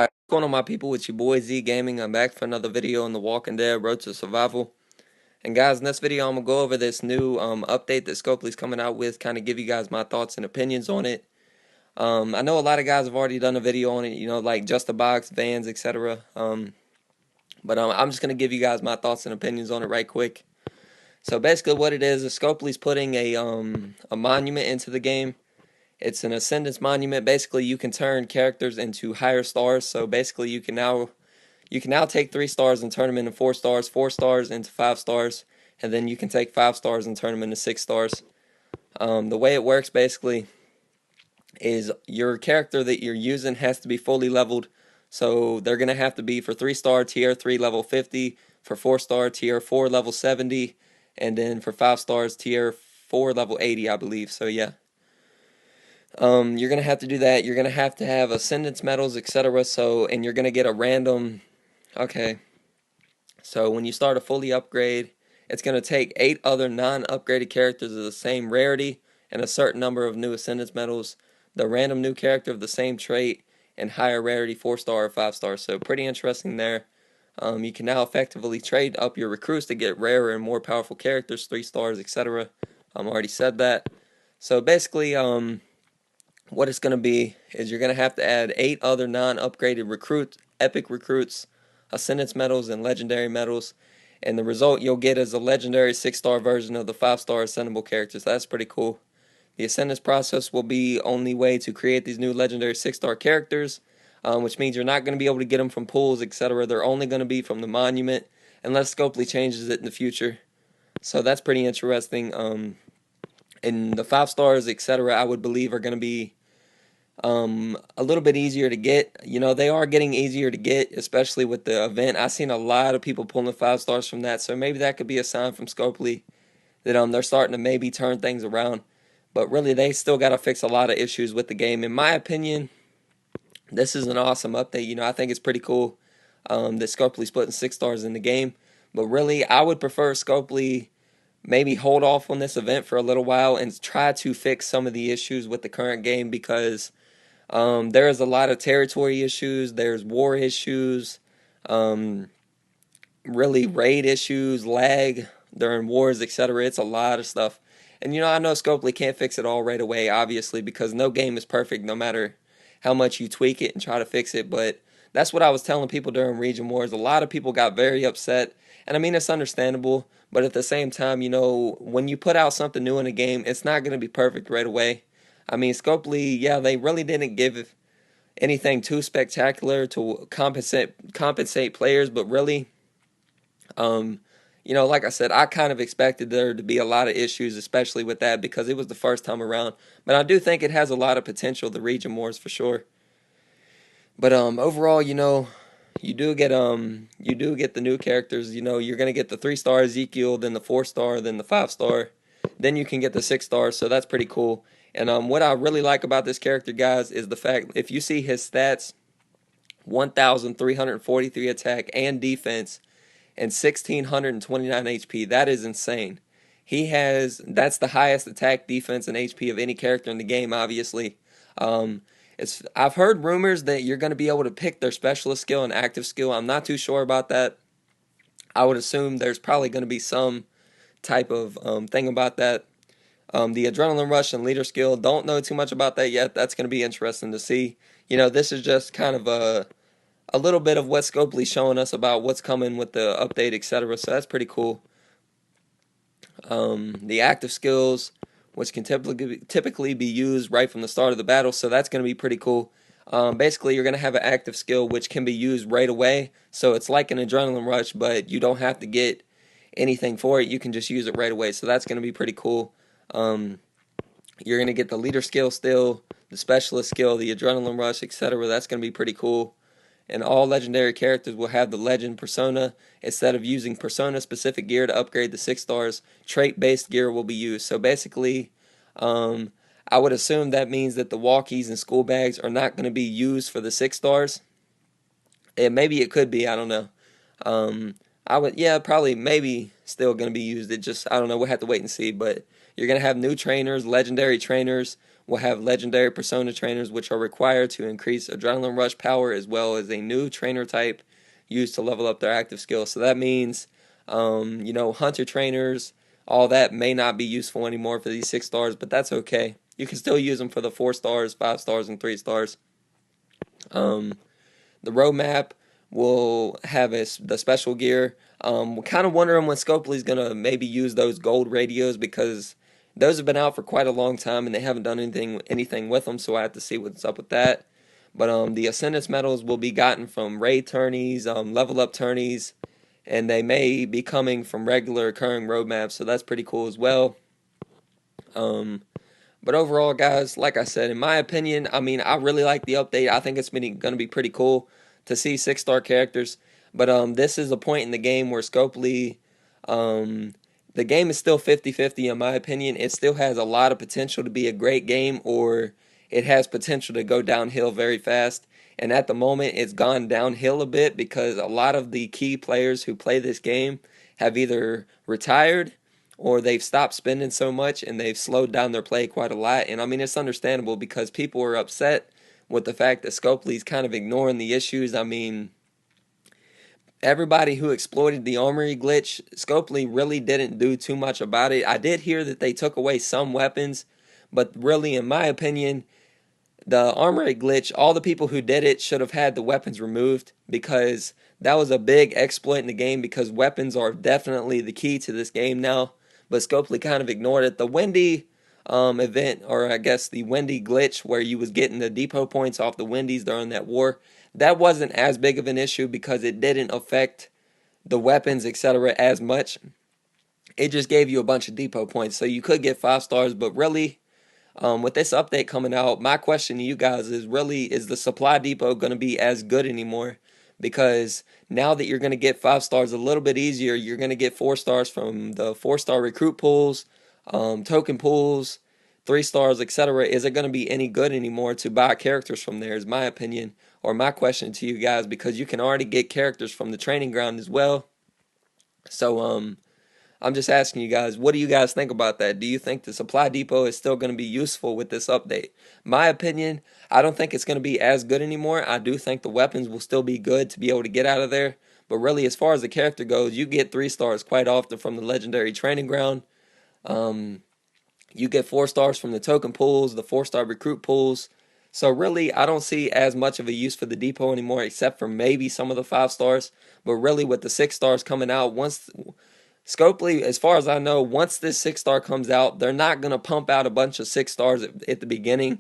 What's going on, my people? It's your boy Z Gaming. I'm back for another video on The Walking Dead Road to Survival. And guys, in this video, I'm gonna go over this new update that Scopely's coming out with. Kind of give you guys my thoughts and opinions on it. I know a lot of guys have already done a video on it. Like Just a Box, Vans, etc. But I'm just gonna give you guys my thoughts and opinions on it right quick. So basically, what it is Scopely's putting a monument into the game. It's an Ascendance monument. Basically, you can turn characters into higher stars. So basically, you can now take 3 stars and turn them into 4 stars, 4 stars into 5 stars, and then you can take 5 stars and turn them into 6 stars. The way it works basically is your character that you're using has to be fully leveled. So they're going to have to be for 3 star tier 3 level 50, for 4 star tier 4 level 70, and then for 5 stars tier 4 level 80, I believe. So yeah. You're gonna have to do that. You're gonna have to have Ascendance medals, etc. And you're gonna get a random. Okay, so when you start a fully upgrade, it's going to take 8 other non-upgraded characters of the same rarity and a certain number of new Ascendance medals, the random new character of the same trait, and higher rarity 4 star or 5 star. So pretty interesting there. You can now effectively trade up your recruits to get rarer and more powerful characters, 3 stars, etc. Already said that. So basically, what it's going to be is you're going to have to add 8 other non-upgraded recruits, epic recruits, Ascendance medals, and legendary medals. And the result you'll get is a legendary 6-star version of the 5-star ascendable characters. That's pretty cool. The Ascendance process will be only way to create these new legendary 6-star characters, which means you're not going to be able to get them from pools, etc. They're only going to be from the monument, unless Scopely changes it in the future. So that's pretty interesting. And the 5 stars, etc., I would believe are going to be a little bit easier to get. They are getting easier to get, especially with the event. I've seen a lot of people pulling 5 stars from that, so maybe that could be a sign from Scopely that they're starting to maybe turn things around. But really, they still got to fix a lot of issues with the game. In my opinion, this is an awesome update. I think it's pretty cool that Scopely's putting 6 stars in the game. But really, I would prefer Scopely maybe hold off on this event for a little while and try to fix some of the issues with the current game, because there is a lot of territory issues. There's war issues, um, really raid issues, lag during wars, etc. It's a lot of stuff. And I know Scopely can't fix it all right away, obviously, because no game is perfect no matter how much you tweak it and try to fix it. But that's what I was telling people during Region Wars. A lot of people got very upset. And I mean, it's understandable. But at the same time, when you put out something new in a game, it's not going to be perfect right away. I mean, Scopely, yeah, they really didn't give anything too spectacular to compensate players, but really, like I said, I kind of expected there to be a lot of issues, especially with that, because it was the first time around. But I do think it has a lot of potential, the Region Wars, for sure. But overall, you do get the new characters. You're gonna get the 3 star Ezekiel, then the 4 star, then the 5 star, then you can get the 6 stars. So that's pretty cool. And what I really like about this character, guys, is the fact if you see his stats, 1,343 attack and defense, and 1,629 HP. That is insane. That's the highest attack, defense, and HP of any character in the game. Obviously, I've heard rumors that you're going to be able to pick their specialist skill and active skill. I'm not too sure about that. I would assume there's probably going to be some type of thing about that. The adrenaline rush and leader skill, don't know too much about that yet. That's going to be interesting to see. This is just kind of a little bit of what Scopely's showing us about what's coming with the update, etc. So that's pretty cool. The active skills, which can typically be used right from the start of the battle, so that's going to be pretty cool. Basically, you're going to have an active skill which can be used right away, so it's like an adrenaline rush, but you don't have to get anything for it. You can just use it right away, so that's going to be pretty cool. You're going to get the leader skill still, the specialist skill, the adrenaline rush, etc. That's going to be pretty cool. And all legendary characters will have the legend persona. Instead of using persona specific gear to upgrade the 6 stars, trait based gear will be used. So basically, I would assume that means that the walkies and school bags are not going to be used for the 6 stars. And maybe it could be, I don't know. Yeah, probably, maybe still going to be used. I don't know. We'll have to wait and see. But you're going to have new trainers, legendary trainers, will have legendary persona trainers, which are required to increase adrenaline rush power, as well as a new trainer type used to level up their active skills. So that means, hunter trainers, all that may not be useful anymore for these 6 stars, but that's okay. You can still use them for the 4 stars, 5 stars, and 3 stars. Um, the roadmap will have the special gear. We're kind of wondering when Scopely's gonna maybe use those gold radios, because those have been out for quite a long time and they haven't done anything with them. So I have to see what's up with that. But the Ascendance medals will be gotten from raid tourneys, level up tourneys, and they may be coming from regular occurring roadmaps. So that's pretty cool as well. Um, but overall, guys, like I said, in my opinion, I mean, I really like the update. I think it's going to be pretty cool to see 6 star characters. But this is a point in the game where Scopely, the game is still 50-50 in my opinion. It still has a lot of potential to be a great game, or it has potential to go downhill very fast. And at the moment, it's gone downhill a bit because a lot of the key players who play this game have either retired or they've stopped spending so much and they've slowed down their play quite a lot. And I mean, it's understandable because people are upset with the fact that Scopely's kind of ignoring the issues. I mean, everybody who exploited the armory glitch, Scopely really didn't do too much about it. I did hear that they took away some weapons, but really, in my opinion, the armory glitch, all the people who did it should have had the weapons removed, because that was a big exploit in the game, because weapons are definitely the key to this game now. But Scopely kind of ignored it. The Wendy event, or I guess the Wendy glitch, where you was getting the depot points off the Wendy's during that war, that wasn't as big of an issue because it didn't affect the weapons, etc., as much. It just gave you a bunch of depot points, so you could get 5 stars. But really, with this update coming out, my question to you guys is really, is the supply depot going to be as good anymore? Because now that you're going to get 5 stars a little bit easier, you're going to get 4 stars from the 4 star recruit pools, token pools, 3 stars, etc. Is it going to be any good anymore to buy characters from there? Is my opinion, or my question to you guys, because you can already get characters from the training ground as well. So I'm just asking you guys, what do you guys think about that? Do you think the supply depot is still going to be useful with this update? My opinion, I don't think it's going to be as good anymore. I do think the weapons will still be good to be able to get out of there. But really, as far as the character goes, you get 3 stars quite often from the legendary training ground. You get 4 stars from the token pools, the 4 star recruit pools. So really, I don't see as much of a use for the depot anymore, except for maybe some of the 5 stars. But really, with the 6 stars coming out, once Scopely, as far as I know, once this 6 star comes out, they're not going to pump out a bunch of 6 stars at the beginning.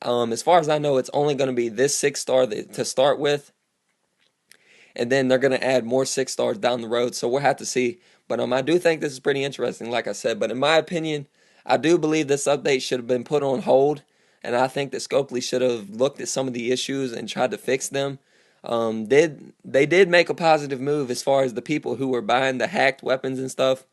As far as I know, it's only going to be this 6 star to start with, and then they're going to add more 6 stars down the road. So we'll have to see. But I do think this is pretty interesting, like I said. But in my opinion, I do believe this update should have been put on hold, and I think that Scopely should have looked at some of the issues and tried to fix them. They did make a positive move as far as the people who were buying the hacked weapons and stuff.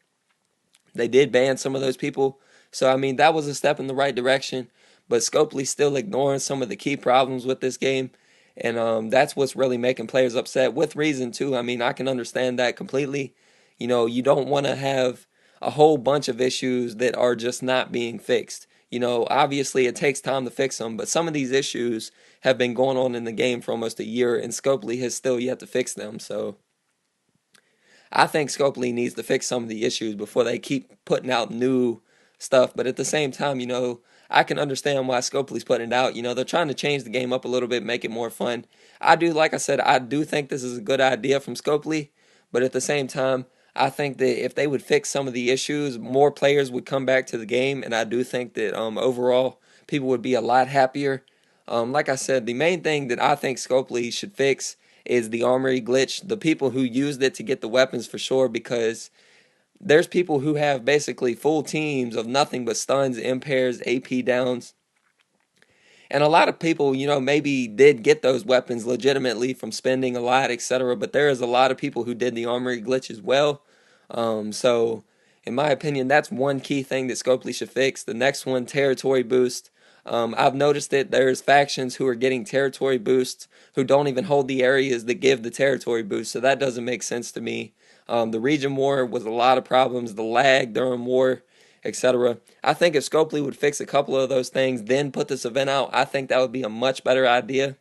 They did ban some of those people. So I mean, that was a step in the right direction. But Scopely's still ignoring some of the key problems with this game. And that's what's really making players upset, with reason too. I mean, I can understand that completely. You don't want to have a whole bunch of issues that are just not being fixed. Obviously it takes time to fix them, but some of these issues have been going on in the game for almost a year, and Scopely has still yet to fix them. So I think Scopely needs to fix some of the issues before they keep putting out new stuff. But at the same time, I can understand why Scopely's putting it out. They're trying to change the game up a little bit, make it more fun. Like I said, I do think this is a good idea from Scopely, but at the same time, I think that if they would fix some of the issues, more players would come back to the game, and I do think that overall people would be a lot happier. Like I said, the main thing that I think Scopely should fix is the armory glitch. The people who used it to get the weapons, for sure, because there's people who have basically full teams of nothing but stuns, impairs, AP downs. And a lot of people, maybe did get those weapons legitimately from spending a lot, etc. But there is a lot of people who did the armory glitch as well. So, in my opinion, that's one key thing that Scopely should fix. The next one, territory boost. I've noticed that there's factions who are getting territory boosts who don't even hold the areas that give the territory boost. So that doesn't make sense to me. The region war was a lot of problems. The lag during war etc. I think if Scopely would fix a couple of those things, then put this event out, I think that would be a much better idea,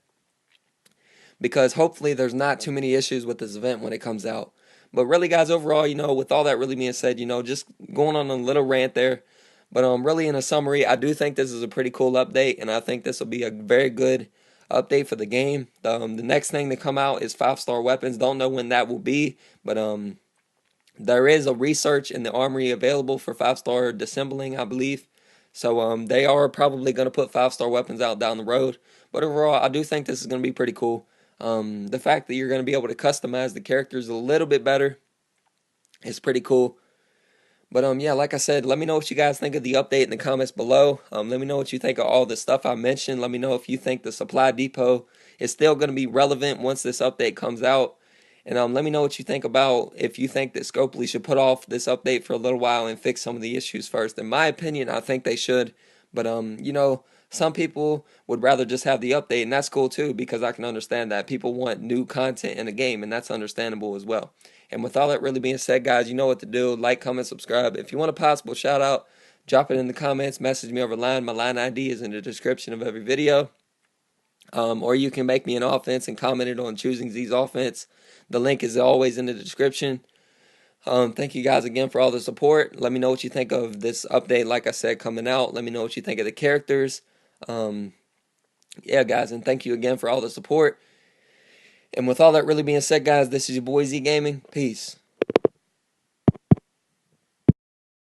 because hopefully there's not too many issues with this event when it comes out. But really, guys, overall, with all that really being said, just going on a little rant there. But really, in a summary, I do think this is a pretty cool update, and I think this will be a very good update for the game. The next thing to come out is 5-star weapons. Don't know when that will be, but there is a research in the armory available for 5-star dissembling, I believe. So they are probably going to put 5-star weapons out down the road. But overall, I do think this is going to be pretty cool. The fact that you're going to be able to customize the characters a little bit better is pretty cool. But yeah, like I said, let me know what you guys think of the update in the comments below. Let me know what you think of all the stuff I mentioned. Let me know if you think the supply depot is still going to be relevant once this update comes out. And let me know what you think about if you think that Scopely should put off this update for a little while and fix some of the issues first. In my opinion, I think they should. But some people would rather just have the update, and that's cool too, because I can understand that people want new content in the game, and that's understandable as well. And with all that really being said, guys, you know what to do. Like, comment, subscribe. If you want a possible shout out, drop it in the comments. Message me over line. My line ID is in the description of every video. Or you can make me an offense and comment it on Choosing Z's offense. The link is always in the description. Thank you guys again for all the support. Let me know what you think of this update, like I said, coming out. Let me know what you think of the characters. Yeah, guys, and thank you again for all the support. And with all that really being said, guys, this is your boy Z Gaming. Peace.